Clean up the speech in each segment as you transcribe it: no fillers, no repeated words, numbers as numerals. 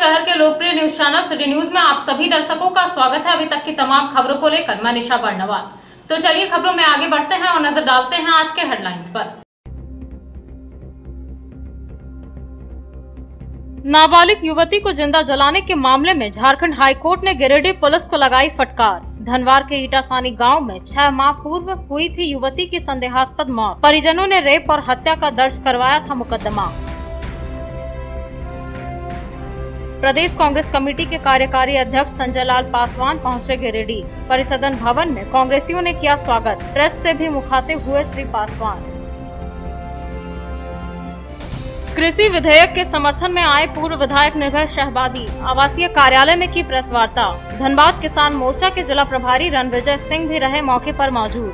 शहर के लोकप्रिय न्यूज चैनल सिटी न्यूज में आप सभी दर्शकों का स्वागत है। अभी तक की तमाम खबरों को लेकर मैं निशा बर्नवाल। तो चलिए खबरों में आगे बढ़ते हैं और नजर डालते हैं आज के हेडलाइंस पर। नाबालिग युवती को जिंदा जलाने के मामले में झारखंड हाईकोर्ट ने गिरिडीह पुलिस को लगाई फटकार। धनवार के ईटासानी गांव में 6 माह पूर्व हुई थी युवती की संदेहास्पद मौत। परिजनों ने रेप और हत्या का दर्ज करवाया था मुकदमा। प्रदेश कांग्रेस कमेटी के कार्यकारी अध्यक्ष संजय लाल पासवान पहुंचे गिरिडीह। परिसदन भवन में कांग्रेसियों ने किया स्वागत। प्रेस से भी मुखातिब हुए श्री पासवान। कृषि विधेयक के समर्थन में आए पूर्व विधायक निर्भय शहबादी आवासीय कार्यालय में की प्रेस वार्ता। धनबाद किसान मोर्चा के जिला प्रभारी रणविजय सिंह भी रहे मौके पर मौजूद।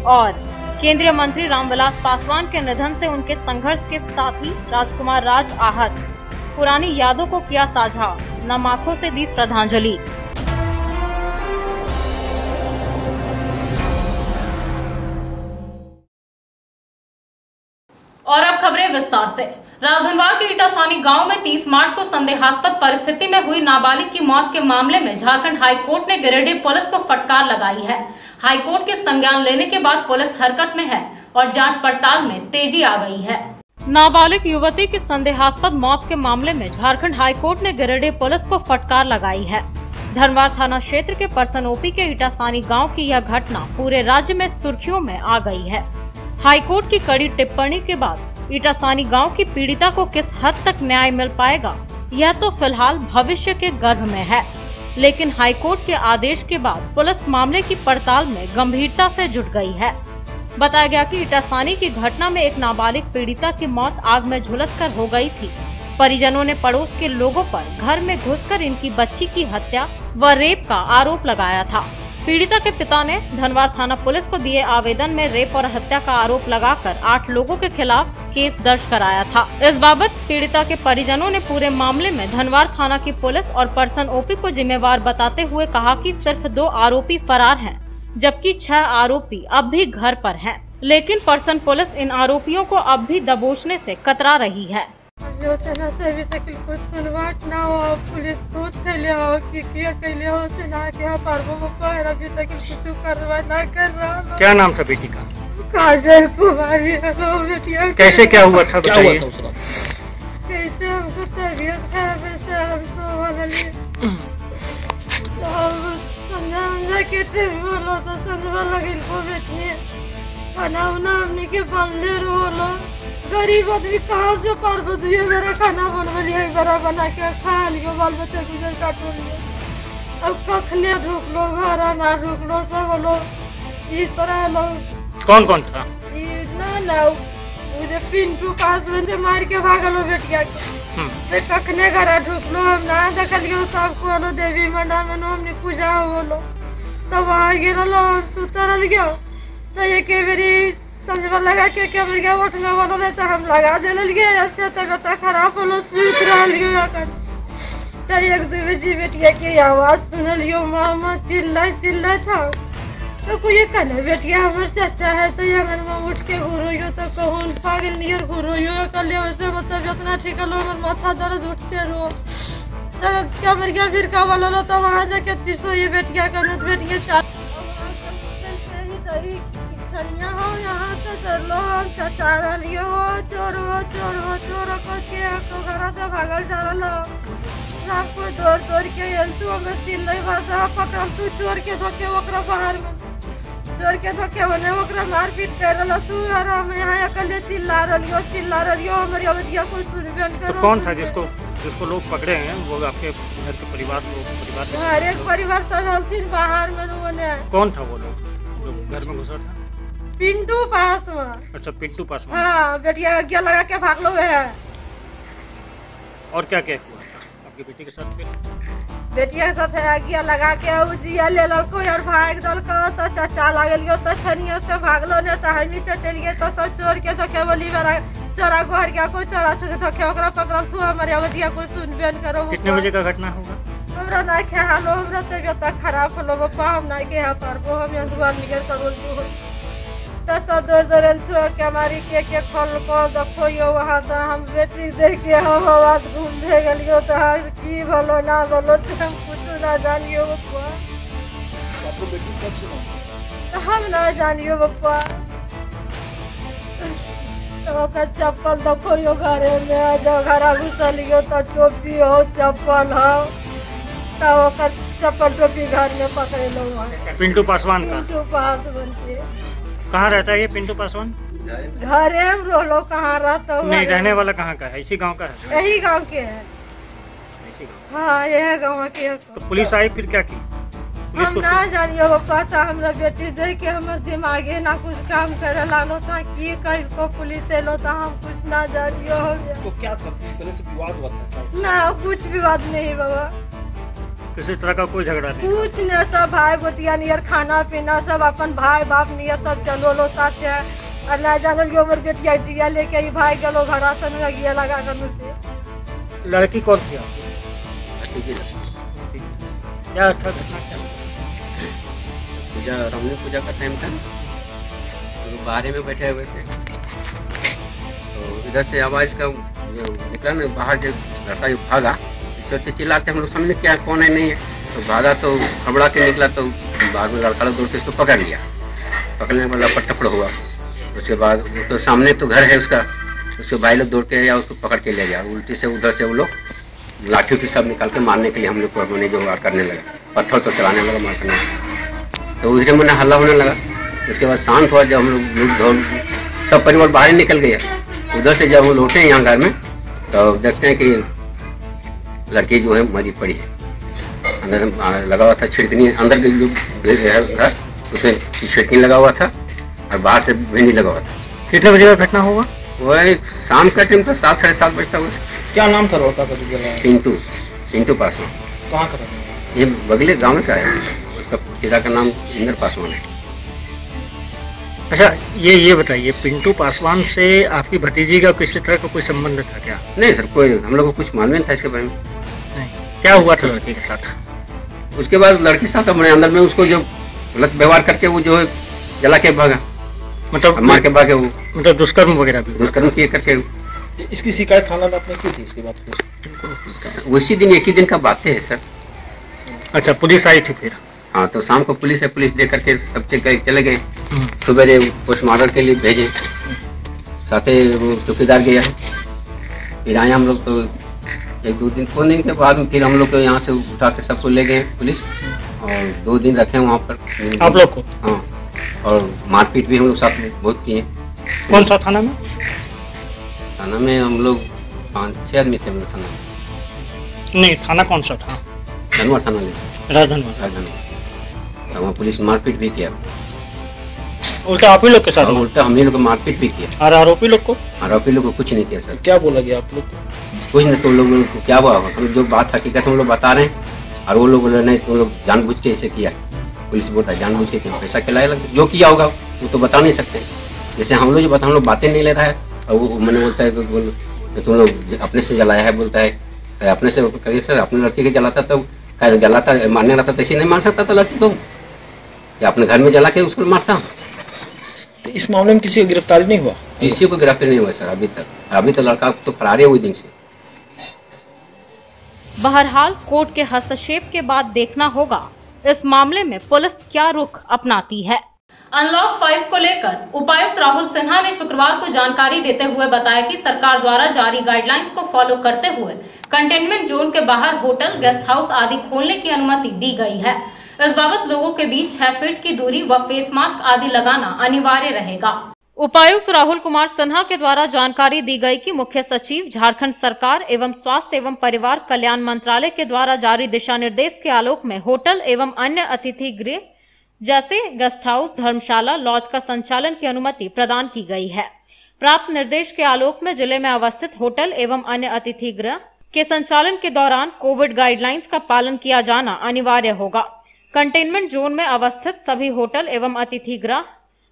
और केंद्रीय मंत्री रामविलास पासवान के निधन से उनके संघर्ष के साथी राजकुमार राज आहत। पुरानी यादों को किया साझा, नम आंखों से दी श्रद्धांजलि। और अब खबरें विस्तार से। राजधनवार के ईटासानी गांव में 30 मार्च को संदेहास्पद परिस्थिति में हुई नाबालिग की मौत के मामले में झारखंड हाईकोर्ट ने गिरिडीह पुलिस को फटकार लगाई है। हाईकोर्ट के संज्ञान लेने के बाद पुलिस हरकत में है और जांच पड़ताल में तेजी आ गई है। नाबालिग युवती की संदेहास्पद मौत के मामले में झारखंड हाईकोर्ट ने गिरिडीह पुलिस को फटकार लगाई है। धनवार थाना क्षेत्र के परसन ओपी के ईटासानी गाँव की यह घटना पूरे राज्य में सुर्खियों में आ गई है। हाईकोर्ट की कड़ी टिप्पणी के बाद ईटासानी गांव की पीड़िता को किस हद तक न्याय मिल पाएगा, यह तो फिलहाल भविष्य के गर्भ में है। लेकिन हाईकोर्ट के आदेश के बाद पुलिस मामले की पड़ताल में गंभीरता से जुट गई है। बताया गया कि ईटासानी की घटना में एक नाबालिग पीड़िता की मौत आग में झुलसकर हो गई थी। परिजनों ने पड़ोस के लोगों पर घर में घुसकर इनकी बच्ची की हत्या व रेप का आरोप लगाया था। पीड़िता के पिता ने धनवार थाना पुलिस को दिए आवेदन में रेप और हत्या का आरोप लगाकर 8 लोगों के खिलाफ केस दर्ज कराया था। इस बाबत पीड़िता के परिजनों ने पूरे मामले में धनवार थाना की पुलिस और परसन ओपी को जिम्मेवार बताते हुए कहा कि सिर्फ 2 आरोपी फरार हैं, जबकि 6 आरोपी अब भी घर पर हैं। लेकिन परसन पुलिस इन आरोपियों को अब भी दबोचने से कतरा रही है। जो तना से अभी तक कुछ सुनवाट ना हो, पुलिस खुद कैले हो कि क्या कैले हो से ना क्या पारबो पर अभी तक कुछ कार्रवाई ना कर रहा। क्या नाम था बेटी का? काजल कुमारी। हेलो बेटिया। कैसे क्या हुआ था बताइए। कैसे हमको तबीयत खराब है से हम सो वाली तो समझा के टाइम वाला तो समझवा लगिल को बेटी खाना उना हमने के बनले रोलो। गरीब आदमी कहाँ से पार दिए मेरा खाना बनवा लिया बड़ा बना के खा लियो, बाल बच्चे गुजर काट लियो। अब कखने ढूक लो घर ना ढूक लो सब लोग इस तरह लोग। कौन कौन था? ना मुझे पिंटू पास में से मार के भागलो बेटिया के कखने घर ढूक लो। हम ना देखलियो सबको लो देवी मंडा में हमने पूजा होलो तो वहाँ गिरलो सुतर गयो तो एक बेरी समझवा लगा के मिल गया उठने वाला तो हम लगा दे लिए तबियत खराब होलो सुत रहियो तो एक दो बजे बेटिया की आवाज सुनलियो मामा चिल्ला था तो कोई कहने बेटिया हमारे चाचा है तो अगर मैं उठ के घूरो तो कहूँ पागल नियर घूरो कल वैसे मतलब इतना ठीक लो माथा दर्द उठते रहो तो क्या मर गया फिर का वाला तो वहाँ जाके तीसो ये बेटिया का बेटिया हो यहाँ से कर लो हम चचा लियो चोर को के आपको घर से भागल चल लो सबको दौड़ के तू हमें चिल्लाई भाषा पकड़ तू चोर के धोके ओकरा बाहर में चोर के धोके बने ओकरा मारपीट कर रहा तू आराम यहाँ अकेले चिल्ला रहियो हमारी अवधिया को सुनबेन करो। तो कौन था जिसको लोग पकड़े हैं? वो आपके घर के परिवार हर एक परिवार सब हल्थिन बाहर में रोने। कौन था वो लोग जो घर में घुसा था? पिंटू पासवान। अच्छा पिंटू पासवान। हाँ बेटिया आज्ञा लगा के भाग लो है। और क्या क्या हुआ था आपकी बेटी के साथ? फिर बेटिया के साथ आज्ञा लगा के उजिया ले लो कोई और भाग दल का तो चाचा लागल तो छनियो से भाग लो ने तो हम ही चलिए तो सब चोर के धोखे बोली मेरा चोरा घर गया कोई चोरा छुके धोखे ओकरा पकड़ तू हमारे अवधिया कोई सुनबेन करो। कितने बजे का घटना होगा? हमरा ना ख्याल हमरा तबियत खराब होलो बापा हम ना के पारबो हम दुआर निकल कर तो सब दौड़ दौड़ के हमारी के खोल को देखो यो वहाँ तो हम बेटी देख के हम आवाज घूमने गलियो तो हम की बोलो ना बोलो तो हम कुछ ना जानियो बप्पा। आपको बेटी कब से तो हम ना जानियो बप्पा। तो का चप्पल देखो यो घरे में जो घरा घुसलियो तो टोपी हो चप्पल हो तो का चप्पल टोपी घर में पकड़ लो। पिंटू पासवान का पिंटू पासवान के कहाँ रहता है ये पिंटू पासवान? घरे में रोलो कहाँ रहता हुआ नहीं, रहने वाला कहाँ का है? इसी गांव का है? यही गांव के है। इसी गांव। हाँ यह गांव के। तो पुलिस आई फिर क्या की? पुलिस हम को ना जानियो बप्पा था हमरा बेटी देख के हमर दिमागे ना कुछ काम करे लालो था की कल को पुलिस एलो था हम कुछ ना जानियो हो गया। तो क्या था पहले से विवाद हुआ था? ना कुछ विवाद नहीं बाबा, किसी तरह का कोई झगड़ा नहीं? कुछ नहीं, सब भाई गोतिया नियर खाना पीना सब अपन भाई बाप नियर सब चलो लो साथ है। और ना जानल यो हमर बेटिया जिया लेके ही भाई गलो घरा से न गिया लगा कर मुझसे। लड़की कौन थी आपकी? क्या अच्छा घटना क्या? पूजा रामनी पूजा का टाइम था, तो बाहर में बैठे हुए थे तो इधर से आवाज़ का जो निकला ना बाहर, जो लड़का जो भागा चोट चिल्लाते हम लोग समझे क्या कौन है नहीं है, तो भागा तो खबड़ा के निकला तो बाद में लड़का लोग दौड़ के उसको पकड़ लिया। पकड़ने के बाद लपट थपड़ हुआ। उसके बाद तो सामने तो घर है उसका, उसके भाई लोग दौड़ के गया उसको पकड़ के ले गया। उल्टी से उधर से वो लोग लाठी उठी सब निकाल के मारने के लिए हम लोग को मैंने जो वार करने लगा, पत्थर तो चलाने लगा मारने लगा। तो उधर मैंने हल्ला होने लगा। उसके बाद शांत हुआ, जब हम लोग सब परिवार बाहर निकल गया। उधर से जब हम लौटे यहाँ घर में तो देखते हैं कि लड़की जो है मरी पड़ी है। अंदर लगा हुआ था छिड़कनी, अंदर के जो घर उसमें छिड़कनी लगा हुआ था और बाहर से भिंडी लगा हुआ था। कितने बजे का घटना हुआ? वही शाम का टाइम तो 7 साढ़े 7 बजता हुआ। क्या नाम था लड़का का जो जला? पिंटू पासवान। कहाँ का रहता? ये बगले गाँव का है। उसका पिता का नाम इंद्र पासवान है। अच्छा ये बताइए, पिंटू पासवान से आपकी भतीजी का किसी तरह का कोई संबंध था क्या? नहीं सर, कोई हम लोग को कुछ मालूम नहीं था इसके बारे में। नहीं। क्या हुआ था लड़की के साथ? उसके बाद लड़की साथ अपने अंदर में उसको जो गलत व्यवहार करके वो जो है जला के भागा, मतलब मार के भागे। वो मतलब दुष्कर्म वगैरह भी? दुष्कर्म किए करके। इसकी शिकायत थाना में आपने की थी इसके बाद? उसी दिन एक ही दिन का बात है सर। अच्छा, पुलिस आई थी फिर? हाँ, तो शाम को पुलिस है, पुलिस देख करके सब चेक करके चले गए। सुबह पोस्टमार्टम के लिए भेजे, साथ ही वो चौकीदार गया। फिर आए हम लोग तो 1-2 दिन 4 दिन के बाद फिर हम लोग को यहाँ से उठा के सबको ले गए पुलिस, और 2 दिन रखे वहाँ पर आप लोग को? हाँ, और मारपीट भी हम लोग साथ में बहुत किए। कौन सा थाना में? थाना में हम लोग 5-6 आदमी थे हम लोग थाना में। नहीं, थाना कौन सा था? धनवार थाना ले राजधनवार। वहाँ पुलिस मारपीट भी किया। उल्टा आप ही लोग के साथ? उल्टा हम ही लोग को मारपीट भी किया। और आरोपी लोग को? आरोपी लोग को कुछ नहीं किया सर। क्या बोला गया आप लोग को? कुछ नहीं, तुम लोग को क्या हुआ, हम जो बात हकीकत हम लोग बता रहे हैं, और वो लोग बोले नहीं तुम लोग जानबूझ के ऐसे किया। पुलिस बोलता है जानबूझ के क्यों, पैसा खिलाया लगता, जो किया होगा वो तो बता नहीं सकते। जैसे हम लोग जो बता, हम लोग बातें नहीं ले रहा है, और वो मैंने बोलता है कि तुम लोग अपने से जलाया है, बोलता है अपने से करिए सर। अपने लड़की के जलाता तो जलाता मारने रहता तो ऐसे नहीं मार सकता था लड़की को, या अपने घर में जला के उसको मारता। तो इस मामले में किसी की गिरफ्तारी नहीं हुआ? किसी को गिरफ्तारी नहीं हुआ सर अभी तक। अभी तो लड़का तो फरार है हुए दिन से। बहरहाल कोर्ट के हस्तक्षेप के बाद देखना होगा इस मामले में पुलिस क्या रुख अपनाती है। अनलॉक 5 को लेकर उपायुक्त राहुल सिन्हा ने शुक्रवार को जानकारी देते हुए बताया कि सरकार द्वारा जारी गाइडलाइंस को फॉलो करते हुए कंटेनमेंट जोन के बाहर होटल, गेस्ट हाउस आदि खोलने की अनुमति दी गई है। इस बाबत लोगों के बीच 6 फीट की दूरी व फेस मास्क आदि लगाना अनिवार्य रहेगा। उपायुक्त राहुल कुमार सिन्हा के द्वारा जानकारी दी गई कि मुख्य सचिव झारखंड सरकार एवं स्वास्थ्य एवं परिवार कल्याण मंत्रालय के द्वारा जारी दिशा निर्देश के आलोक में होटल एवं अन्य अतिथि गृह जैसे गेस्ट हाउस, धर्मशाला, लॉज का संचालन की अनुमति प्रदान की गई है। प्राप्त निर्देश के आलोक में जिले में अवस्थित होटल एवं अन्य अतिथि गृह के संचालन के दौरान कोविड गाइडलाइंस का पालन किया जाना अनिवार्य होगा। कंटेनमेंट जोन में अवस्थित सभी होटल एवं अतिथि गृह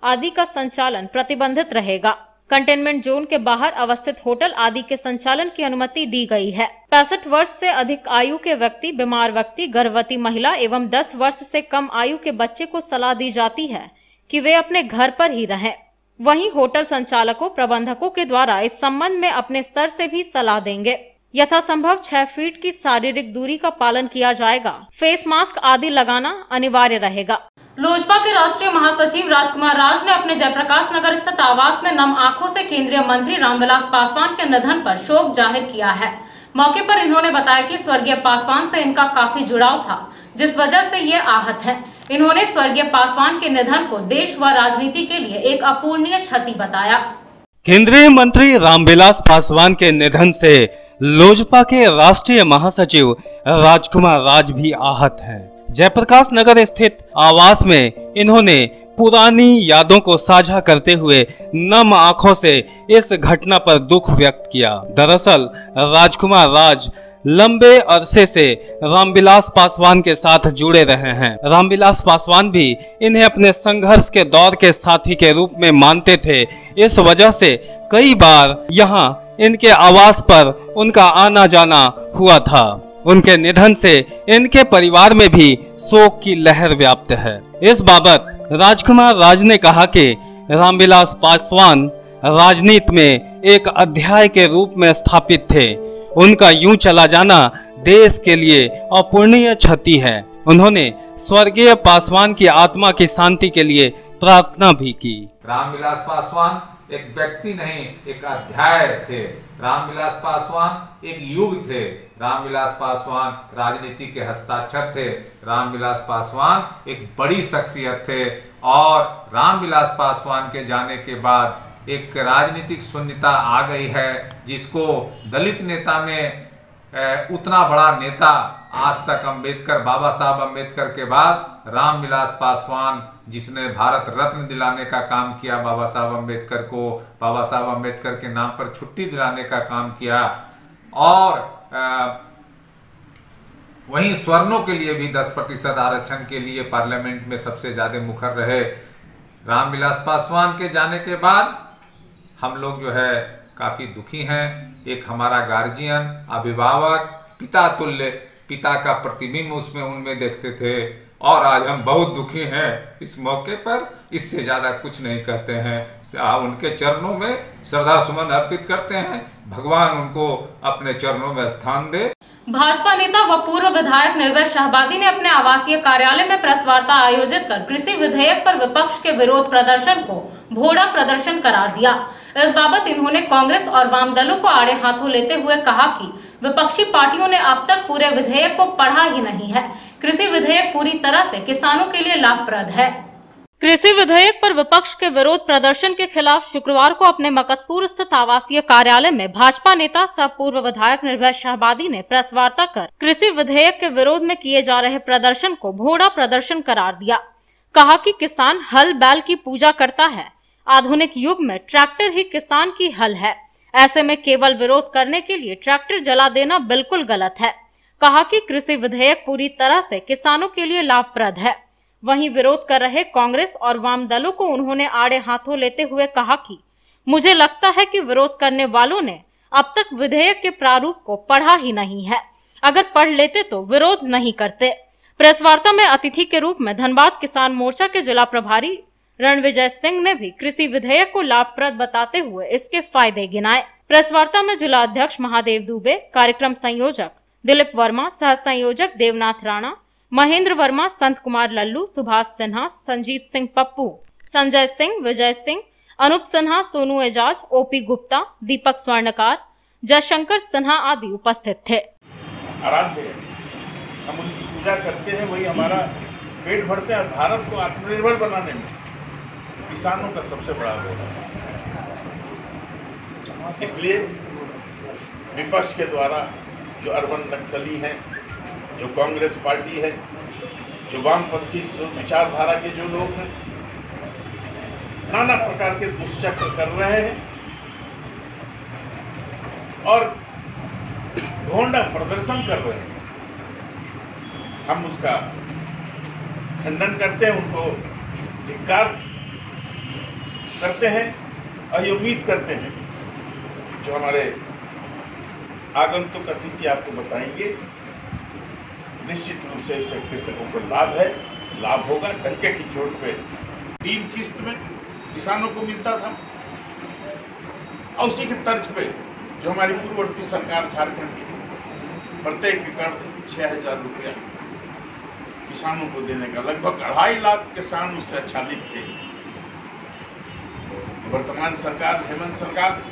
आदि का संचालन प्रतिबंधित रहेगा। कंटेनमेंट जोन के बाहर अवस्थित होटल आदि के संचालन की अनुमति दी गई है। 65 वर्ष से अधिक आयु के व्यक्ति, बीमार व्यक्ति, गर्भवती महिला एवं 10 वर्ष से कम आयु के बच्चे को सलाह दी जाती है कि वे अपने घर पर ही रहें। वहीं होटल संचालकों प्रबंधकों के द्वारा इस संबंध में अपने स्तर से भी सलाह देंगे। यथासंभव 6 फीट की शारीरिक दूरी का पालन किया जाएगा। फेस मास्क आदि लगाना अनिवार्य रहेगा। लोजपा के राष्ट्रीय महासचिव राजकुमार राज ने अपने जयप्रकाश नगर स्थित आवास में नम आंखों से केंद्रीय मंत्री रामविलास पासवान के निधन पर शोक जाहिर किया है। मौके पर इन्होंने बताया कि स्वर्गीय पासवान से इनका काफी जुड़ाव था, जिस वजह से ये आहत है। इन्होंने स्वर्गीय पासवान के निधन को देश व राजनीति के लिए एक अपूरणीय क्षति बताया। केंद्रीय मंत्री रामविलास पासवान के निधन से लोजपा के राष्ट्रीय महासचिव राजकुमार राज भी आहत हैं। जयप्रकाश नगर स्थित आवास में इन्होंने पुरानी यादों को साझा करते हुए नम आंखों से इस घटना पर दुख व्यक्त किया। दरअसल राजकुमार राज लंबे अरसे से रामविलास पासवान के साथ जुड़े रहे हैं। रामविलास पासवान भी इन्हें अपने संघर्ष के दौर के साथी के रूप में मानते थे। इस वजह से कई बार यहाँ इनके आवास पर उनका आना जाना हुआ था। उनके निधन से इनके परिवार में भी शोक की लहर व्याप्त है। इस बाबत राजकुमार राज ने कहा कि रामविलास पासवान राजनीति में एक अध्याय के रूप में स्थापित थे। उनका यूं चला जाना देश के लिए अपूरणीय क्षति है। उन्होंने स्वर्गीय पासवान की आत्मा की शांति के लिए प्रार्थना भी की। रामविलास पासवान एक व्यक्ति नहीं, एक अध्याय थे। रामविलास पासवान एक युग थे। रामविलास पासवान राजनीति के हस्ताक्षर थे। रामविलास पासवान एक बड़ी शख्सियत थे और रामविलास पासवान के जाने के बाद एक राजनीतिक शून्यता आ गई है, जिसको दलित नेता में उतना बड़ा नेता आज तक अम्बेडकर, बाबा साहब अम्बेडकर के बाद रामविलास पासवान, जिसने भारत रत्न दिलाने का काम किया बाबा साहब अम्बेडकर को, बाबा साहब अम्बेडकर के नाम पर छुट्टी दिलाने का काम किया और वहीं स्वर्णों के लिए भी 10% आरक्षण के लिए पार्लियामेंट में सबसे ज्यादा मुखर रहे। रामविलास पासवान के जाने के बाद हम लोग जो है काफी दुखी हैं। एक हमारा गार्जियन, अभिभावक, पिता तुल्य, पिता का प्रतिबिंब उसमें उनमें देखते थे और आज हम बहुत दुखी हैं इस मौके पर। इससे ज्यादा कुछ नहीं कहते हैं। उनके चरणों में श्रद्धा सुमन अर्पित करते हैं। भगवान उनको अपने चरणों में स्थान दे। भाजपा नेता व पूर्व विधायक निर्भय शाहबादी ने अपने आवासीय कार्यालय में प्रेस वार्ता आयोजित कर कृषि विधेयक पर विपक्ष के विरोध प्रदर्शन को भोड़ा प्रदर्शन करार दिया। इस बाबत इन्होंने कांग्रेस और वाम दलों को आड़े हाथों लेते हुए कहा कि विपक्षी पार्टियों ने अब तक पूरे विधेयक को पढ़ा ही नहीं है। कृषि विधेयक पूरी तरह से किसानों के लिए लाभप्रद है। कृषि विधेयक पर विपक्ष के विरोध प्रदर्शन के खिलाफ शुक्रवार को अपने मकतपुर स्थित आवासीय कार्यालय में भाजपा नेता सह पूर्व विधायक निर्भय शाहबादी ने प्रेस वार्ता कर कृषि विधेयक के विरोध में किए जा रहे प्रदर्शन को भोड़ा प्रदर्शन करार दिया। कहा कि किसान हल बैल की पूजा करता है। आधुनिक युग में ट्रैक्टर ही किसान की हल है। ऐसे में केवल विरोध करने के लिए ट्रैक्टर जला देना बिल्कुल गलत है। कहा कि कृषि विधेयक पूरी तरह से किसानों के लिए लाभप्रद है। वहीं विरोध कर रहे कांग्रेस और वाम दलों को उन्होंने आड़े हाथों लेते हुए कहा कि मुझे लगता है कि विरोध करने वालों ने अब तक विधेयक के प्रारूप को पढ़ा ही नहीं है। अगर पढ़ लेते तो विरोध नहीं करते। प्रेस वार्ता में अतिथि के रूप में धनबाद किसान मोर्चा के जिला प्रभारी रणविजय सिंह ने भी कृषि विधेयक को लाभप्रद बताते हुए इसके फायदे गिनाए। प्रेस वार्ता में जिला अध्यक्ष महादेव दुबे, कार्यक्रम संयोजक दिलीप वर्मा, सह संयोजक देवनाथ राणा, महेंद्र वर्मा, संत कुमार लल्लू, सुभाष सिन्हा, संजीत सिंह पप्पू, संजय सिंह, विजय सिंह, अनूप सिन्हा, सोनू एजाज, ओपी गुप्ता, दीपक स्वर्णकार, जयशंकर सिन्हा आदि उपस्थित थे। आराध्य है, हम उनकी पूजा करते हैं, वही हमारा पेट भरते हैं। भारत को आत्मनिर्भर बनाने में किसानों का सबसे बड़ा रोल है। इसलिए विपक्ष के द्वारा जो अर्बन नक्सली हैं, जो कांग्रेस पार्टी है, जो वामपंथी विचारधारा के जो लोग हैं, नाना प्रकार के दुष्चक्र कर रहे हैं और घोंडा प्रदर्शन कर रहे हैं। हम उसका खंडन करते हैं, उनको धिक्कार करते हैं और ये उम्मीद करते हैं जो हमारे आगंतुक अतिथि आपको बताएंगे, निश्चित रूप से इससे कृषकों को लाभ है, लाभ होगा। डंके की चोट पे 3 किस्त में किसानों को मिलता था, और उसी के तर्ज पे जो हमारी पूर्ववर्ती सरकार झारखंड की प्रत्येक एकड़ 6,000 रुपया किसानों को देने का, लगभग 2.5 लाख किसान उससे आच्छादित थे। वर्तमान सरकार, हेमंत सरकार,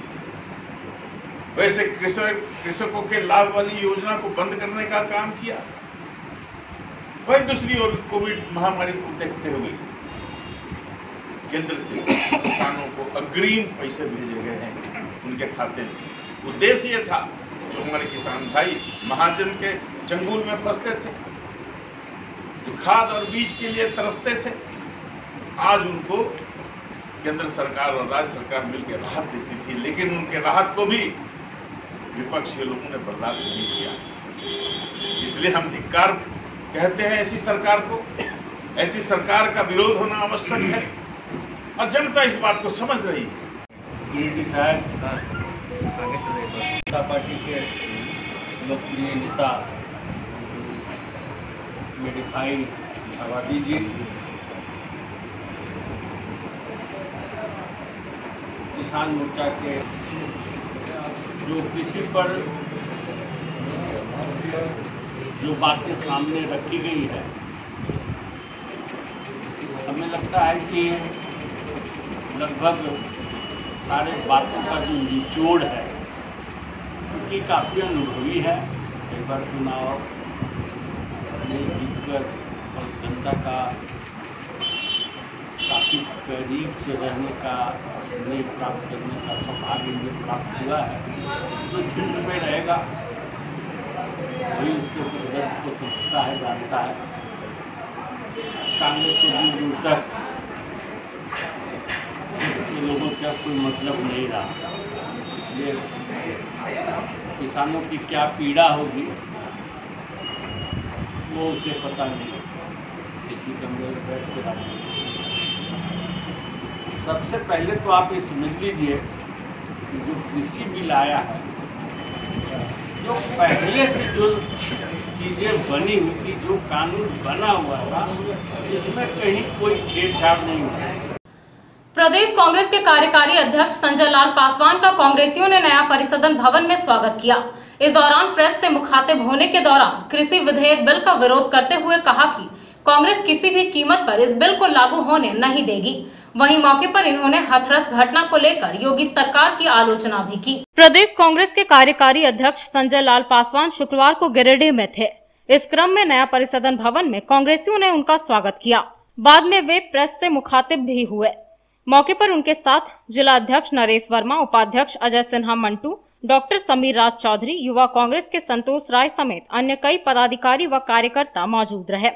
वैसे कृषकों के लाभ वाली योजना को बंद करने का काम किया। वही दूसरी ओर कोविड महामारी को देखते हुए केंद्र से किसानों को अग्रिम पैसे भेजे गए हैं उनके खाते में। उद्देश्य ये था, जो हमारे किसान भाई महाजन के चंगुल में फंसते थे, जो खाद और बीज के लिए तरसते थे, आज उनको केंद्र सरकार और राज्य सरकार मिलकर राहत देती थी, लेकिन उनके राहत को भी विपक्ष के लोगों ने बर्दाश्त नहीं किया। इसलिए हम धिक्कार कहते हैं ऐसी सरकार को। ऐसी सरकार का विरोध होना आवश्यक है और जनता इस बात को समझ रही है। जनता पार्टी के लोकप्रिय नेता मेरे भाई आबादी जी किसान मोर्चा के जो कृषि पर जो बातें सामने रखी गई है, हमें लगता है कि लगभग सारे बातों का जो निचोड़ है, क्योंकि काफ़ी अनुभवी है। एक बार चुनाव में जीतकर और जनता का काफ़ी करीब से रहने का, स्नेह प्राप्त करने का सौभाग्य मुझे प्राप्त हुआ है। जो क्षेत्र में रहेगा वही उसके प्रदर्शन को समझता है, जानता है। कांग्रेस को दूर दूर तक के लोगों से कोई मतलब नहीं रहा, इसलिए किसानों की क्या पीड़ा होगी वो उसे पता नहीं। इसी कमरे में बैठ के रहा। सबसे पहले तो आप ये समझ लीजिए कि जो कृषि बिल आया है, जो पहले से जो चीज़ें बनी हुई थी, जो कानून बना हुआ था, इसमें कहीं कोई छेड़छाड़ नहीं हुआ। प्रदेश कांग्रेस के कार्यकारी अध्यक्ष संजय लाल पासवान का कांग्रेसियों ने नया परिसदन भवन में स्वागत किया। इस दौरान प्रेस से मुखातिब होने के दौरान कृषि विधेयक बिल का विरोध करते हुए कहा कि कांग्रेस किसी भी कीमत पर इस बिल को लागू होने नहीं देगी। वहीं मौके पर इन्होंने हाथरस घटना को लेकर योगी सरकार की आलोचना भी की। प्रदेश कांग्रेस के कार्यकारी अध्यक्ष संजय लाल पासवान शुक्रवार को गिरिडीह में थे। इस क्रम में नया परिसदन भवन में कांग्रेसियों ने उनका स्वागत किया। बाद में वे प्रेस से मुखातिब भी हुए। मौके पर उनके साथ जिला अध्यक्ष नरेश वर्मा, उपाध्यक्ष अजय सिन्हा मंटू, डॉक्टर समीर राज चौधरी, युवा कांग्रेस के संतोष राय समेत अन्य कई पदाधिकारी व कार्यकर्ता मौजूद रहे।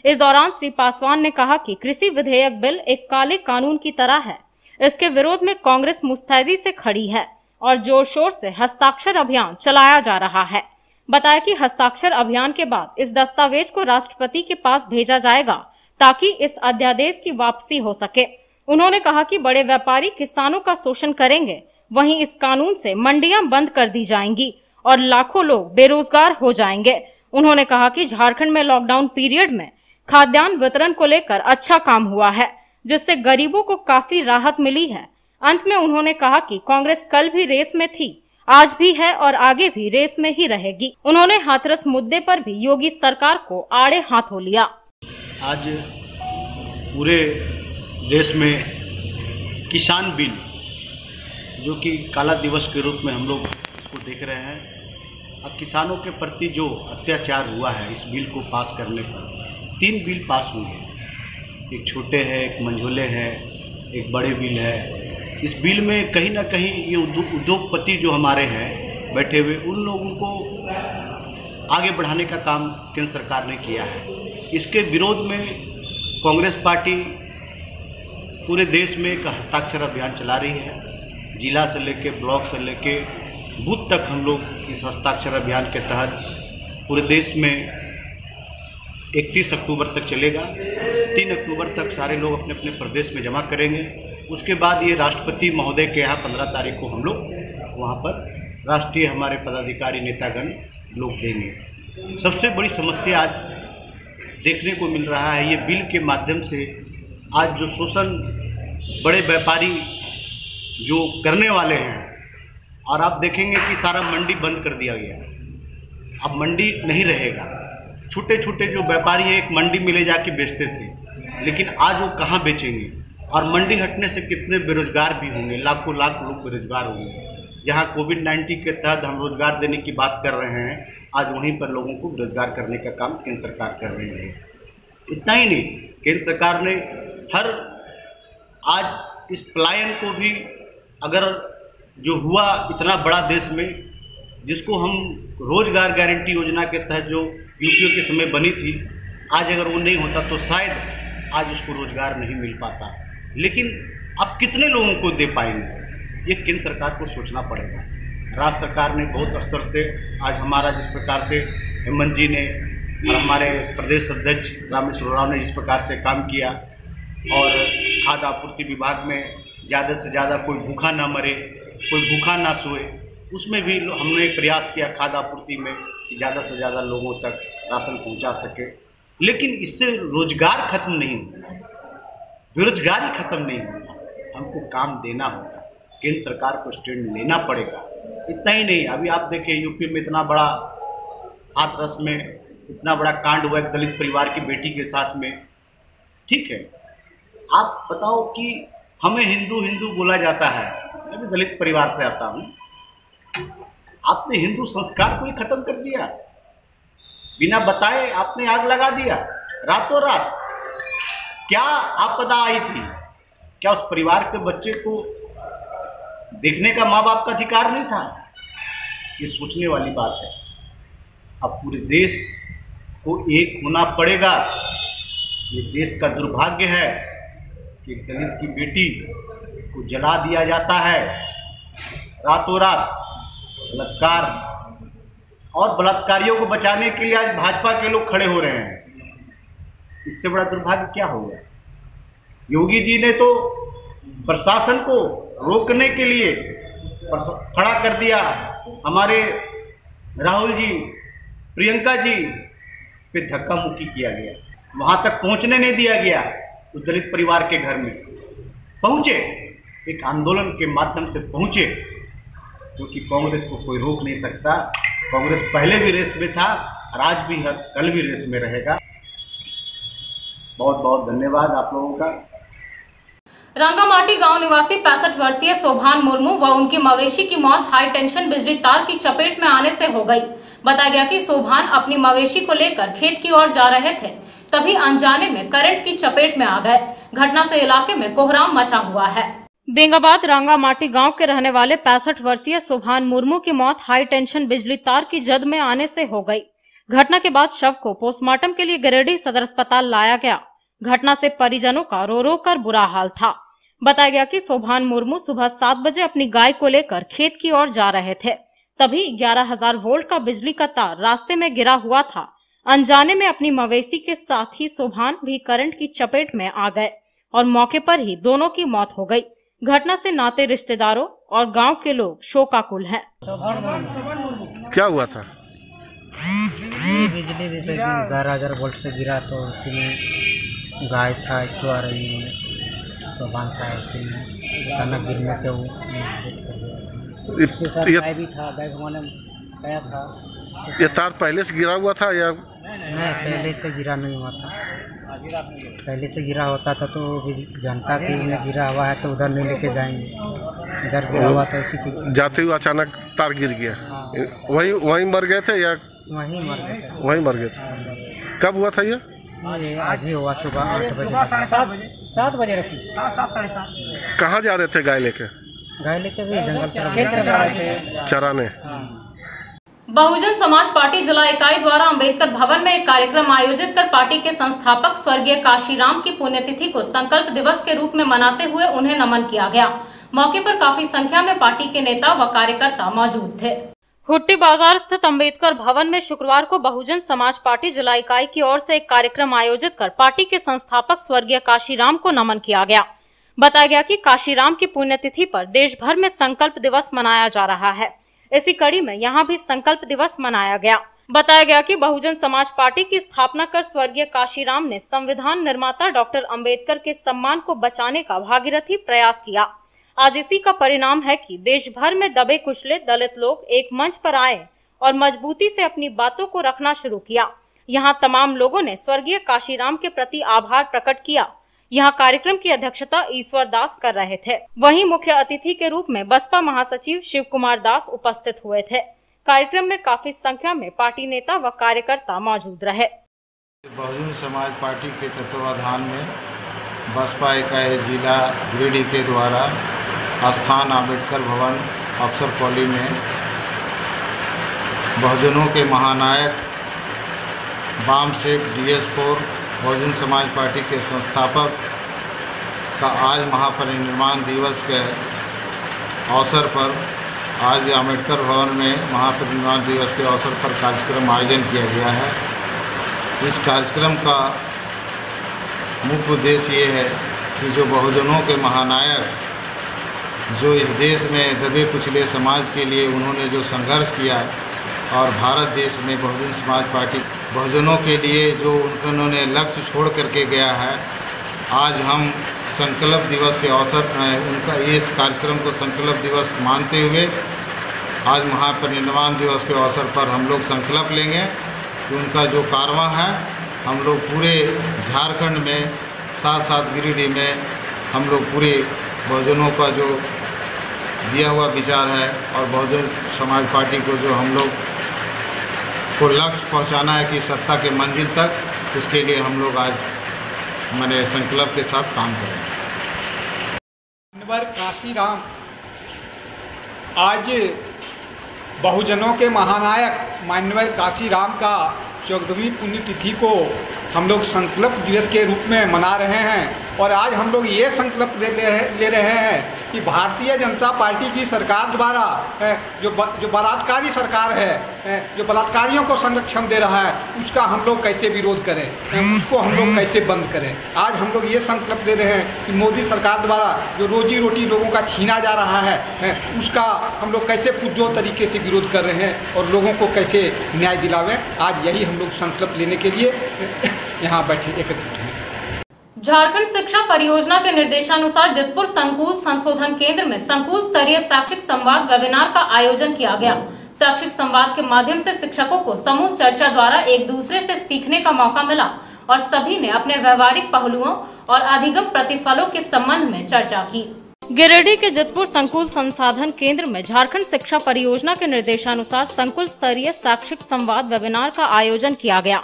इस दौरान श्री पासवान ने कहा कि कृषि विधेयक बिल एक काले कानून की तरह है। इसके विरोध में कांग्रेस मुस्तैदी से खड़ी है और जोर शोर से हस्ताक्षर अभियान चलाया जा रहा है। बताया कि हस्ताक्षर अभियान के बाद इस दस्तावेज को राष्ट्रपति के पास भेजा जाएगा ताकि इस अध्यादेश की वापसी हो सके। उन्होंने कहा कि बड़े व्यापारी किसानों का शोषण करेंगे, वहीं इस कानून से मंडियां बंद कर दी जाएंगी और लाखों लोग बेरोजगार हो जाएंगे। उन्होंने कहा कि झारखंड में लॉकडाउन पीरियड में खाद्यान्न वितरण को लेकर अच्छा काम हुआ है, जिससे गरीबों को काफी राहत मिली है। अंत में उन्होंने कहा कि कांग्रेस कल भी रेस में थी, आज भी है और आगे भी रेस में ही रहेगी। उन्होंने हाथरस मुद्दे पर भी योगी सरकार को आड़े हाथों लिया। आज पूरे देश में किसान बिल, जो कि काला दिवस के रूप में हम लोग इसको देख रहे हैं, और किसानों के प्रति जो अत्याचार हुआ है, इस बिल को पास करने पर 3 बिल पास हुए हैं। एक छोटे हैं, एक मंझोले हैं, एक बड़े बिल है। इस बिल में कहीं ना कहीं ये उद्योगपति जो हमारे हैं बैठे हुए, उन लोगों को आगे बढ़ाने का काम केंद्र सरकार ने किया है। इसके विरोध में कांग्रेस पार्टी पूरे देश में एक हस्ताक्षर अभियान चला रही है। जिला से लेके ब्लॉक से लेके बूथ तक हम लोग इस हस्ताक्षर अभियान के तहत पूरे देश में 31 अक्टूबर तक चलेगा। 3 अक्टूबर तक सारे लोग अपने अपने प्रदेश में जमा करेंगे। उसके बाद ये राष्ट्रपति महोदय के यहाँ 15 तारीख को हम लोग वहाँ पर राष्ट्रीय हमारे पदाधिकारी नेतागण लोग देंगे। सबसे बड़ी समस्या आज देखने को मिल रहा है, ये बिल के माध्यम से आज जो शोषण बड़े व्यापारी जो करने वाले हैं, और आप देखेंगे कि सारा मंडी बंद कर दिया गया। अब मंडी नहीं रहेगा। छोटे छोटे जो व्यापारी हैं एक मंडी में ले जाके बेचते थे, लेकिन आज वो कहाँ बेचेंगे? और मंडी हटने से कितने बेरोजगार भी होंगे, लाखों लाख लोग बेरोजगार होंगे। जहाँ कोविड-19 के तहत हम रोजगार देने की बात कर रहे हैं, आज वहीं पर लोगों को रोजगार करने का काम केंद्र सरकार कर रही है। इतना ही नहीं, केंद्र सरकार ने आज इस पलायन को भी, अगर जो हुआ इतना बड़ा देश में, जिसको हम रोजगार गारंटी योजना के तहत जो यूपीओ के समय बनी थी, आज अगर वो नहीं होता तो शायद आज उसको रोजगार नहीं मिल पाता। लेकिन अब कितने लोगों को दे पाएंगे, ये केंद्र सरकार को सोचना पड़ेगा। राज्य सरकार ने बहुत स्तर से आज हमारा जिस प्रकार से हेमंत जी ने और हमारे प्रदेश अध्यक्ष रामेश्वर राव ने जिस प्रकार से काम किया, और खाद्य आपूर्ति विभाग में ज़्यादा से ज़्यादा कोई भूखा ना मरे, कोई भूखा ना सोए, उसमें भी हमने प्रयास किया खाद्य आपूर्ति में कि ज़्यादा से ज़्यादा लोगों तक राशन पहुंचा सके। लेकिन इससे रोजगार खत्म नहीं होगा, बेरोजगारी खत्म नहीं होगा। हमको काम देना होगा, केंद्र सरकार को स्टैंड लेना पड़ेगा। इतना ही नहीं, अभी आप देखिए यूपी में इतना बड़ा हाथरस में इतना बड़ा कांड हुआ एक दलित परिवार की बेटी के साथ में। ठीक है, आप बताओ कि हमें हिंदू हिंदू बोला जाता है, मैं भी दलित परिवार से आता हूँ। आपने हिंदू संस्कार को ही खत्म कर दिया, बिना बताए आपने आग लगा दिया रातों रात। क्या आपदा आई थी? क्या उस परिवार के बच्चे को देखने का माँ बाप का अधिकार नहीं था? ये सोचने वाली बात है। अब पूरे देश को एक होना पड़ेगा। ये देश का दुर्भाग्य है कि दलित की बेटी को जला दिया जाता है रातों रात। बलात्कार और बलात्कारियों को बचाने के लिए आज भाजपा के लोग खड़े हो रहे हैं। इससे बड़ा दुर्भाग्य क्या होगा? योगी जी ने तो प्रशासन को रोकने के लिए खड़ा कर दिया। हमारे राहुल जी, प्रियंका जी पे धक्का मुक्की किया गया, वहां तक पहुंचने नहीं दिया गया। उस दलित परिवार के घर में पहुंचे, एक आंदोलन के माध्यम से पहुंचे, क्योंकि कांग्रेस को कोई रोक नहीं सकता। कांग्रेस पहले भी रेस में था और आज भी है, कल भी रेस में रहेगा। बहुत बहुत धन्यवाद आप लोगों का। रंगामाटी गांव निवासी 65 वर्षीय शोभान मुर्मू व उनकी मवेशी की मौत हाई टेंशन बिजली तार की चपेट में आने से हो गई। बताया गया कि शोभान अपनी मवेशी को लेकर खेत की ओर जा रहे थे, तभी अनजाने में करंट की चपेट में आ गए। घटना से इलाके में कोहराम मचा हुआ है। बेंगाबाद रंगामाटी गांव के रहने वाले 65 वर्षीय शोभान मुर्मू की मौत हाई टेंशन बिजली तार की जद में आने से हो गई। घटना के बाद शव को पोस्टमार्टम के लिए गिरिडीह सदर अस्पताल लाया गया। घटना से परिजनों का रो रो कर बुरा हाल था। बताया गया कि शोभान मुर्मू सुबह 7 बजे अपनी गाय को लेकर खेत की ओर जा रहे थे, तभी 11,000 वोल्ट का बिजली का तार रास्ते में गिरा हुआ था। अनजाने में अपनी मवेशी के साथ ही शोभान भी करंट की चपेट में आ गए और मौके पर ही दोनों की मौत हो गई। घटना से नाते रिश्तेदारों और गांव के लोग शोकाकुल हैं। क्या हुआ था? बिजली से 11,000 वोल्ट से गिरा, तो उसी में गाय था इसको आ रही है, शोभान था, उसी में अचानक गिरने से वो गाय भी था, गाय घुमाने गया था। ये तार पहले से गिरा हुआ था या नहीं? पहले से गिरा नहीं हुआ था। पहले से गिरा होता था तो भी जनता की उन्हें गिरा हुआ है तो उधर नहीं लेके जाएंगे, इधर गिरा हुआ था इसी की जाते हुए अचानक तार गिर गया। हाँ। वहीं मर गए थे या वहीं मर गए थे? वहीं मर गए थे। कब हुआ था ये? आज ही हुआ, सुबह 8 बजे, 7 बजे रखी, 7 साढ़े 7। कहाँ जा रहे थे गाय लेके? गाय लेके भी जंगल चराने। बहुजन समाज पार्टी जिला इकाई द्वारा अंबेडकर भवन में एक कार्यक्रम आयोजित कर पार्टी के संस्थापक स्वर्गीय काशीराम की पुण्यतिथि को संकल्प दिवस के रूप में मनाते हुए उन्हें नमन किया गया। मौके पर काफी संख्या में पार्टी के नेता व कार्यकर्ता मौजूद थे। हुट्टी बाजार स्थित अंबेडकर भवन में शुक्रवार को बहुजन समाज पार्टी जिला इकाई की ओर से एक कार्यक्रम आयोजित कर पार्टी के संस्थापक स्वर्गीय काशीराम को नमन किया गया। बताया गया कि काशीराम की पुण्यतिथि पर देश भर में संकल्प दिवस मनाया जा रहा है। इसी कड़ी में यहां भी संकल्प दिवस मनाया गया। बताया गया कि बहुजन समाज पार्टी की स्थापना कर स्वर्गीय काशीराम ने संविधान निर्माता डॉक्टर अंबेडकर के सम्मान को बचाने का भागीरथी प्रयास किया। आज इसी का परिणाम है कि देश भर में दबे कुचले दलित लोग एक मंच पर आए और मजबूती से अपनी बातों को रखना शुरू किया। यहाँ तमाम लोगों ने स्वर्गीय काशीराम के प्रति आभार प्रकट किया। यहाँ कार्यक्रम की अध्यक्षता ईश्वर दास कर रहे थे। वहीं मुख्य अतिथि के रूप में बसपा महासचिव शिव कुमार दास उपस्थित हुए थे। कार्यक्रम में काफी संख्या में पार्टी नेता व कार्यकर्ता मौजूद रहे। बहुजन समाज पार्टी के तत्वाधान में बसपा इकाई जिला गिरिडीह के द्वारा स्थान अम्बेडकर भवन अफसर कॉलोनी में बहुजनों के महानायक बाम सेठ DS4 बहुजन समाज पार्टी के संस्थापक का आज महापरिनिर्वाण दिवस के अवसर पर आज अम्बेडकर भवन में महापरिनिर्वाण दिवस के अवसर पर कार्यक्रम आयोजन किया गया है। इस कार्यक्रम का मुख्य उद्देश्य ये है कि जो बहुजनों के महानायक जो इस देश में दबे कुचले समाज के लिए उन्होंने जो संघर्ष किया और भारत देश में बहुजन समाज पार्टी बहुजनों के लिए जो उन्होंने लक्ष्य छोड़ करके गया है, आज हम संकल्प दिवस के अवसर उनका इस कार्यक्रम को संकल्प दिवस मानते हुए आज महापरिनिर्वाण दिवस के अवसर पर हम लोग संकल्प लेंगे कि उनका जो कारवां है हम लोग पूरे झारखंड में साथ साथ गिरिडीह में हम लोग पूरे बहुजनों का जो दिया हुआ विचार है और बहुजन समाज पार्टी को जो हम लोग को लक्ष्य पहुंचाना है कि सत्ता के मंजिल तक, उसके लिए हम लोग आज मैंने संकल्प के साथ काम करें। मान्यवर काशीराम आज बहुजनों के महानायक मान्यवर काशीराम का 14वीं पुण्यतिथि को हम लोग संकल्प दिवस के रूप में मना रहे हैं और आज हम लोग ये संकल्प ले रहे हैं कि भारतीय जनता पार्टी की सरकार द्वारा जो बलात्कारी सरकार है, जो बलात्कारियों को संरक्षण दे रहा है, उसका हम लोग कैसे विरोध करें, उसको हम लोग कैसे बंद करें। आज हम लोग ये संकल्प ले रहे हैं कि मोदी सरकार द्वारा जो रोजी रोटी लोगों का छीना जा रहा है उसका हम लोग कैसे पुरजोर तरीके से विरोध कर रहे हैं और लोगों को कैसे न्याय दिलावें। आज यही हम लोग संकल्प लेने के लिए यहाँ बैठे एकत्रित हुए। झारखंड शिक्षा परियोजना के निर्देशानुसार जितपुर संकुल संशोधन केंद्र में संकुल स्तरीय शैक्षिक संवाद वेबिनार का आयोजन किया गया। शैक्षिक संवाद के माध्यम से शिक्षकों को समूह चर्चा द्वारा एक दूसरे से सीखने का मौका मिला और सभी ने अपने व्यवहारिक पहलुओं और अधिगम प्रतिफलों के संबंध में चर्चा की। गिरिडीह के जितपुर संकुल संसाधन केंद्र में झारखंड शिक्षा परियोजना के निर्देशानुसार संकुल स्तरीय शैक्षिक संवाद वेबिनार का आयोजन किया गया।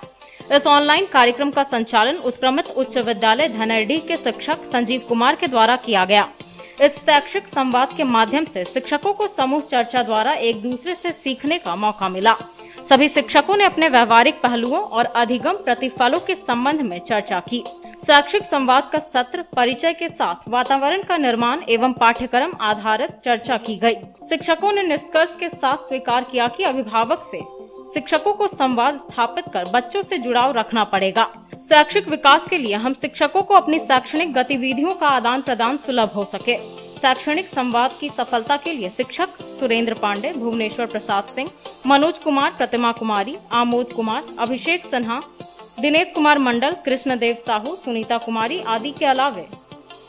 इस ऑनलाइन कार्यक्रम का संचालन उत्क्रमित उच्च विद्यालय धनरडीह के शिक्षक संजीव कुमार के द्वारा किया गया। इस शैक्षिक संवाद के माध्यम से शिक्षकों को समूह चर्चा द्वारा एक दूसरे से सीखने का मौका मिला। सभी शिक्षकों ने अपने व्यवहारिक पहलुओं और अधिगम प्रतिफलों के संबंध में चर्चा की। शैक्षिक संवाद का सत्र परिचय के साथ वातावरण का निर्माण एवं पाठ्यक्रम आधारित चर्चा की गई। शिक्षकों ने निष्कर्ष के साथ स्वीकार किया कि अभिभावक से शिक्षकों को संवाद स्थापित कर बच्चों से जुड़ाव रखना पड़ेगा। शैक्षिक विकास के लिए हम शिक्षकों को अपनी शैक्षणिक गतिविधियों का आदान प्रदान सुलभ हो सके। शैक्षणिक संवाद की सफलता के लिए शिक्षक सुरेंद्र पांडे, भुवनेश्वर प्रसाद सिंह, मनोज कुमार, प्रतिमा कुमारी, आमोद कुमार, अभिषेक सिन्हा, दिनेश कुमार मंडल, कृष्णदेव साहू, सुनीता कुमारी आदि के अलावे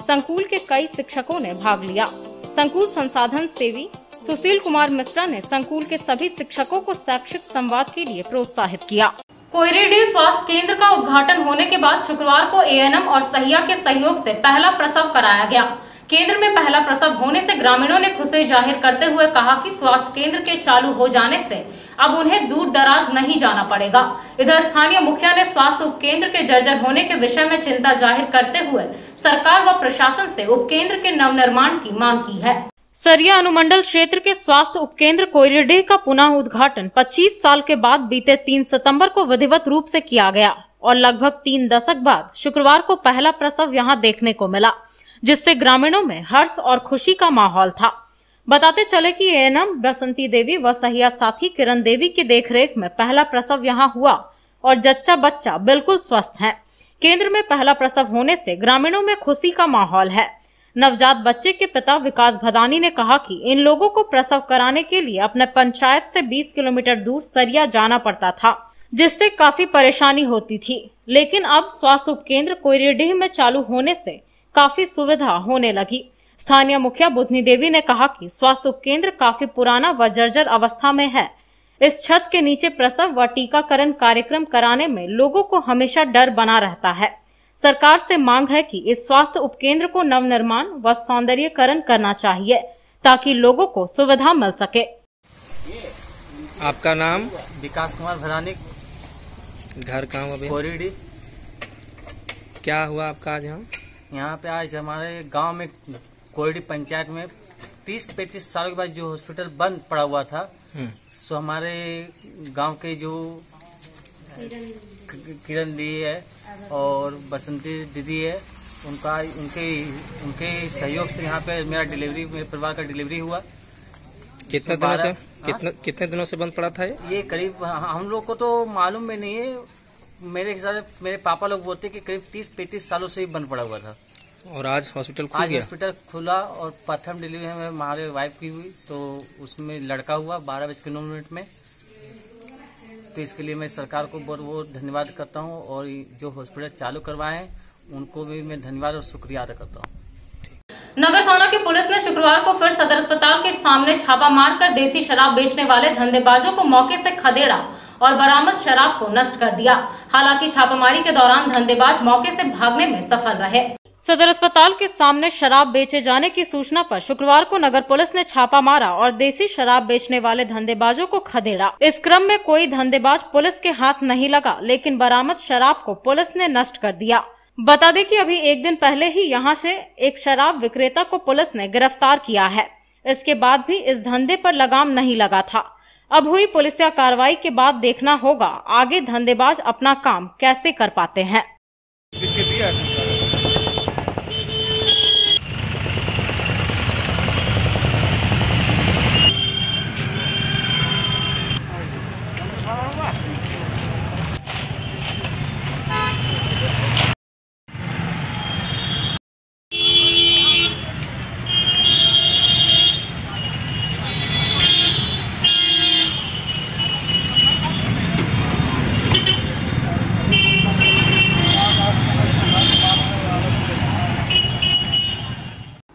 संकुल के कई शिक्षकों ने भाग लिया। संकुल संसाधन सेवी सुशील कुमार मिश्रा ने संकुल के सभी शिक्षकों को शैक्षिक संवाद के लिए प्रोत्साहित किया। कोयरेडीह स्वास्थ्य केंद्र का उद्घाटन होने के बाद शुक्रवार को ANM और सहिया के सहयोग से पहला प्रसव कराया गया। केंद्र में पहला प्रसव होने से ग्रामीणों ने खुशी जाहिर करते हुए कहा कि स्वास्थ्य केंद्र के चालू हो जाने से अब उन्हें दूर दराज नहीं जाना पड़ेगा। इधर स्थानीय मुखिया ने स्वास्थ्य उपकेंद्र के जर्जर होने के विषय में चिंता जाहिर करते हुए सरकार व प्रशासन से उपकेंद्र के नवनिर्माण की मांग की है। सरिया अनुमंडल क्षेत्र के स्वास्थ्य उपकेंद्र कोयरेडीह का पुनः उद्घाटन 25 साल के बाद बीते 3 सितंबर को विधिवत रूप से किया गया और लगभग 3 दशक बाद शुक्रवार को पहला प्रसव यहां देखने को मिला, जिससे ग्रामीणों में हर्ष और खुशी का माहौल था। बताते चले कि ANM बसंती देवी व सहिया साथी किरण देवी की देखरेख में पहला प्रसव यहां हुआ और जच्चा बच्चा बिल्कुल स्वस्थ है। केंद्र में पहला प्रसव होने से ग्रामीणों में खुशी का माहौल है। नवजात बच्चे के पिता विकास भदानी ने कहा कि इन लोगों को प्रसव कराने के लिए अपने पंचायत से 20 किलोमीटर दूर सरिया जाना पड़ता था, जिससे काफी परेशानी होती थी। लेकिन अब स्वास्थ्य उपकेंद्र कोयरीडीह में चालू होने से काफी सुविधा होने लगी। स्थानीय मुखिया बुधनी देवी ने कहा कि स्वास्थ्य उपकेंद्र काफी पुराना व जर्जर अवस्था में है। इस छत के नीचे प्रसव व टीकाकरण कार्यक्रम कराने में लोगों को हमेशा डर बना रहता है। सरकार से मांग है कि इस स्वास्थ्य उपकेंद्र को नवनिर्माण व सौंदर्यीकरण करना चाहिए ताकि लोगों को सुविधा मिल सके। आपका नाम? विकास कुमार भदानी। घर कहाँ अभी? कोयरीडीह। क्या हुआ आपका आज यहाँ पे? आज हमारे गांव में कोयरीडीह पंचायत में 30-35 साल के बाद जो हॉस्पिटल बंद पड़ा हुआ था, सो हमारे गांव के जो किरण दी है और बसंती दीदी है, उनके सहयोग से यहाँ पे मेरे परिवार का डिलीवरी हुआ। कितने दिनों से बंद पड़ा था ये? करीब हम लोग को तो मालूम में नहीं है, मेरे हिसाब से मेरे पापा लोग बोलते कि करीब 30-35 सालों से ही बंद पड़ा हुआ था। और आज हॉस्पिटल खुल गया? हॉस्पिटल खुला और प्रथम डिलीवरी में हमारे वाइफ की हुई, तो उसमें लड़का हुआ 12:09 में। तो इसके लिए मैं सरकार को बहुत धन्यवाद करता हूँ और जो हॉस्पिटल चालू करवाए हैं उनको भी मैं धन्यवाद और शुक्रिया अदा करता हूँ। नगर थाना की पुलिस ने शुक्रवार को फिर सदर अस्पताल के सामने छापा मारकर देसी शराब बेचने वाले धंधेबाजों को मौके से खदेड़ा और बरामद शराब को नष्ट कर दिया। हालांकि छापामारी के दौरान धंधेबाज मौके से भागने में सफल रहे। सदर अस्पताल के सामने शराब बेचे जाने की सूचना पर शुक्रवार को नगर पुलिस ने छापा मारा और देसी शराब बेचने वाले धंधेबाजों को खदेड़ा। इस क्रम में कोई धंधेबाज पुलिस के हाथ नहीं लगा, लेकिन बरामद शराब को पुलिस ने नष्ट कर दिया। बता दें कि अभी एक दिन पहले ही यहां से एक शराब विक्रेता को पुलिस ने गिरफ्तार किया है। इसके बाद भी इस धंधे पर लगाम नहीं लगा था। अब हुई पुलिसिया कार्रवाई के बाद देखना होगा आगे धंधेबाज अपना काम कैसे कर पाते हैं।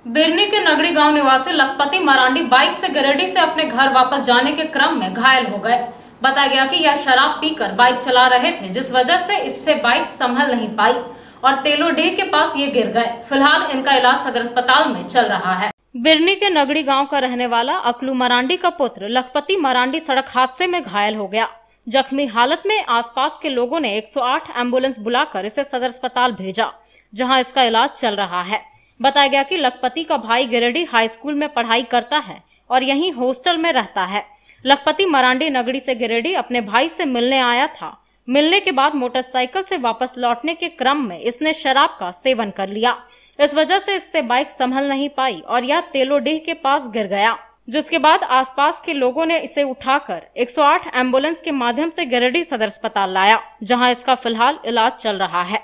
बिरनी के नगड़ी गांव निवासी लखपति मरांडी बाइक से गिरिडीह से अपने घर वापस जाने के क्रम में घायल हो गए। बताया गया कि यह शराब पीकर बाइक चला रहे थे, जिस वजह से इससे बाइक संभल नहीं पाई और तेलोडीह के पास ये गिर गए। फिलहाल इनका इलाज सदर अस्पताल में चल रहा है। बिरनी के नगड़ी गांव का रहने वाला अकलू मरांडी का पुत्र लखपति मरांडी सड़क हादसे में घायल हो गया। जख्मी हालत में आसपास के लोगों ने 108 एम्बुलेंस बुलाकर इसे सदर अस्पताल भेजा, जहां इसका इलाज चल रहा है। बताया गया कि लखपति का भाई गिरिडीह हाई स्कूल में पढ़ाई करता है और यहीं हॉस्टल में रहता है। लखपति मरांडी नगड़ी से गिरिडीह अपने भाई से मिलने आया था। मिलने के बाद मोटरसाइकिल से वापस लौटने के क्रम में इसने शराब का सेवन कर लिया। इस वजह से इससे बाइक संभल नहीं पाई और यह तेलोडीह के पास गिर गया, जिसके बाद आसपास के लोगों ने इसे उठाकर 108 एम्बुलेंस के माध्यम से गिरिडीह सदर अस्पताल लाया, जहां इसका फिलहाल इलाज चल रहा है।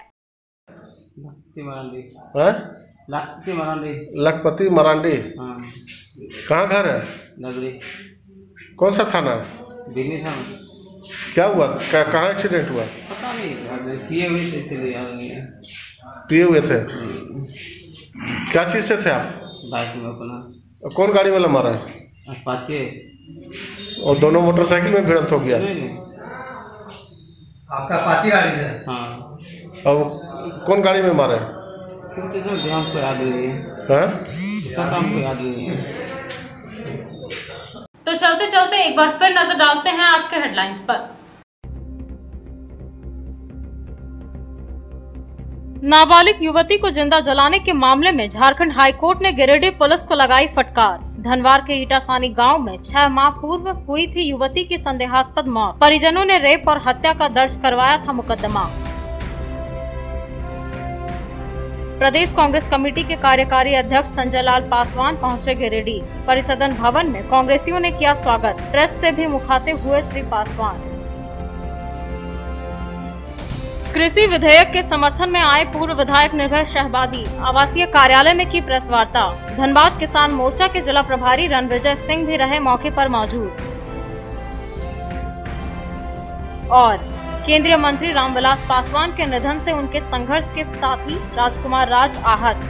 लखपति मरांडी कहाँ घर है? नगरी। कौन सा थाना? बिरनी थाना। क्या हुआ? कहाँ एक्सीडेंट हुआ? पता नहीं, पिए हुए थे इसलिए याद नहीं है। पिए हुए थे? क्या चीज से थे आप? बाइक में अपना। कौन गाड़ी वाला मारा है? अपाचे। और दोनों मोटरसाइकिल में भिड़ंत हो गया? आपका अपाची गाड़ी है? हाँ। और कौन गाड़ी में मारा है? ध्यान को याद नहीं है। तो चलते चलते एक बार फिर नजर डालते हैं आज के हेडलाइंस पर। नाबालिग युवती को जिंदा जलाने के मामले में झारखंड हाईकोर्ट ने गिरिडीह पुलिस को लगाई फटकार। धनवार के ईटासानी गांव में 6 माह पूर्व हुई थी युवती की संदेहास्पद मौत। परिजनों ने रेप और हत्या का दर्ज करवाया था मुकदमा। प्रदेश कांग्रेस कमेटी के कार्यकारी अध्यक्ष संजय लाल पासवान पहुंचे गिरिडीह। परिसदन भवन में कांग्रेसियों ने किया स्वागत। प्रेस से भी मुखातिब हुए श्री पासवान। कृषि विधेयक के समर्थन में आए पूर्व विधायक निर्भय शहबादी आवासीय कार्यालय में की प्रेस वार्ता। धनबाद किसान मोर्चा के जिला प्रभारी रणविजय सिंह भी रहे मौके पर मौजूद। और केंद्रीय मंत्री रामविलास पासवान के निधन से उनके संघर्ष के साथी राजकुमार राज आहत,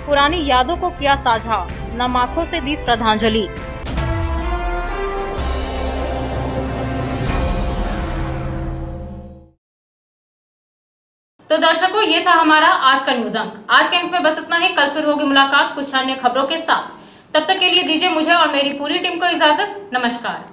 पुरानी यादों को किया साझा, नम आंखों से दी श्रद्धांजलि। तो दर्शकों, ये था हमारा आज का न्यूज अंक। आज के अंक में बस इतना ही। कल फिर होगी मुलाकात कुछ अन्य खबरों के साथ। तब तक के लिए दीजिए मुझे और मेरी पूरी टीम को इजाजत। नमस्कार।